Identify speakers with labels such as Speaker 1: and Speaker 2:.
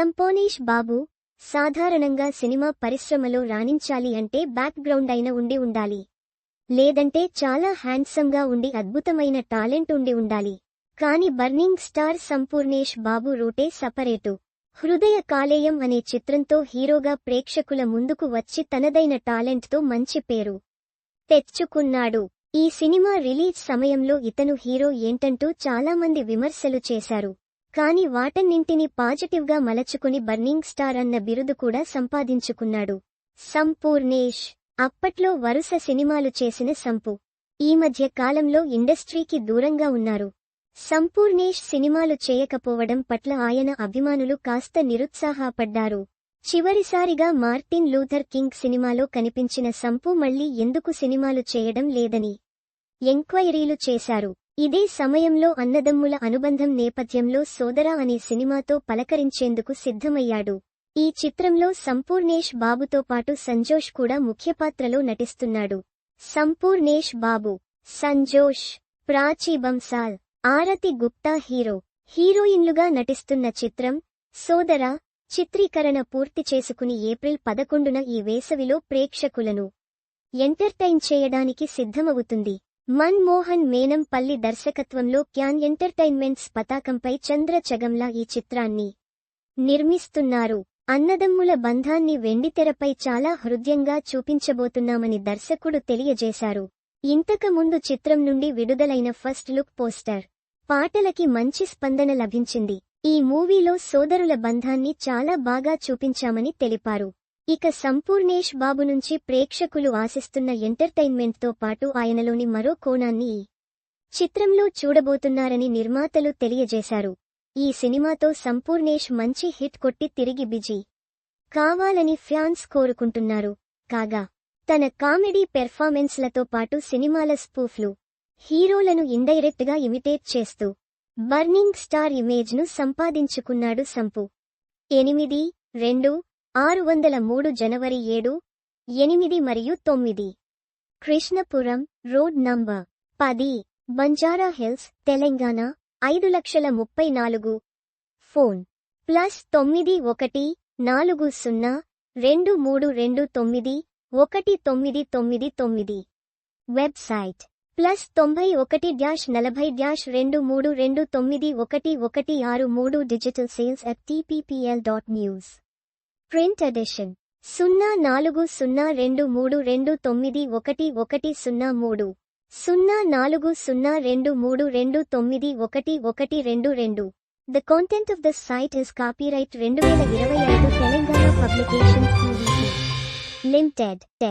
Speaker 1: సంపూర్ణేష్ బాబు సాధారణంగా సినిమా పరిశ్రమలో రాణించాలి అంటే బ్యాక్గ్రౌండ్ అయిన ఉండాలి. లేదంటే చాలా హ్యాండ్సమ్గా ఉండి అద్భుతమైన టాలెంట్ ఉండాలి. కాని బర్నింగ్ స్టార్ సంపూర్ణేష్ బాబు రూటే సపరేటు. హృదయ కాలేయం అనే చిత్రంతో హీరోగా ప్రేక్షకుల ముందుకు వచ్చి తనదైన టాలెంట్తో మంచి పేరు తెచ్చుకున్నాడు. ఈ సినిమా రిలీజ్ సమయంలో ఇతను హీరో ఏంటంటూ చాలామంది విమర్శలు చేశారు. కాని వాటన్నింటినీ పాజిటివ్గా మలచుకుని బర్నింగ్ స్టార్ అన్న బిరుదు కూడా సంపాదించుకున్నాడు. సంపూర్ణేష్ అప్పట్లో వరుస సినిమాలు చేసిన సంపు ఈ మధ్య కాలంలో ఇండస్ట్రీకి దూరంగా ఉన్నారు. సంపూర్ణేష్ సినిమాలు చేయకపోవడం పట్ల ఆయన అభిమానులు కాస్త నిరుత్సాహపడ్డారు. చివరిసారిగా మార్టిన్ లూథర్ కింగ్ సినిమాలో కనిపించిన సంపు మళ్లీ ఎందుకు సినిమాలు చేయడం లేదని ఎంక్వైరీలు చేశారు. ఇదే సమయంలో అన్నదమ్ముల అనుబంధం నేపథ్యంలో సోదరా అనే సినిమాతో పలకరించేందుకు సిద్ధమయ్యాడు. ఈ చిత్రంలో సంపూర్ణేష్ బాబుతో పాటు సంజోష్ కూడా ముఖ్యపాత్రలో నటిస్తున్నాడు. సంపూర్ణేష్ బాబు, సంజోష్, ప్రాచీ బంసాల్, ఆరతి గుప్తా హీరోయిన్లుగా నటిస్తున్న చిత్రం సోదరా చిత్రీకరణ పూర్తి చేసుకుని ఏప్రిల్ 11న ఈ వేసవిలో ప్రేక్షకులను ఎంటర్టైన్ చేయడానికి సిద్ధమవుతుంది. మన్మోహన్ మేనంపల్లి దర్శకత్వంలో క్యాన్ ఎంటర్టైన్మెంట్స్ పతాకంపై చంద్ర చగంలా ఈ చిత్రాన్ని నిర్మిస్తున్నారు. అన్నదమ్ముల బంధాన్ని వెండితెరపై చాలా హృద్యంగా చూపించబోతున్నామని దర్శకుడు తెలియజేశారు. ఇంతకు ముందు చిత్రం నుండి విడుదలైన ఫస్ట్ లుక్ పోస్టర్, పాటలకి మంచి స్పందన లభించింది. ఈ మూవీలో సోదరుల బంధాన్ని చాలా బాగా చూపించామని తెలిపారు. ఇక సంపూర్ణేష్ బాబు నుంచి ప్రేక్షకులు ఆశిస్తున్న ఎంటర్టైన్మెంట్తో పాటు ఆయనలోని మరో కోణాన్ని ఈ చిత్రంలో చూడబోతున్నారని నిర్మాతలు తెలియజేశారు. ఈ సినిమాతో సంపూర్ణేష్ మంచి హిట్ కొట్టి తిరిగి బిజీ కావాలని ఫ్యాన్స్ కోరుకుంటున్నారు. కాగా తన కామెడీ పెర్ఫార్మెన్స్లతో పాటు సినిమాల స్పూఫ్లు, హీరోలను ఇండైరెక్ట్ గా ఇమిటేట్ చేస్తూ బర్నింగ్ స్టార్ ఇమేజ్ను సంపాదించుకున్నాడు సంపు. 8-2-603 జనవరి 7, 8 మరియు 9 Krishnapuram road number 10, Banjara Hills, Telangana 5,34,000. Phone +914023291999. Website +9140-40-23291163 digital sales @tppl.news. Print edition 040232911103 040232391122. The content of this site is copyright 2025 Telangana Publications Pvt. Limited.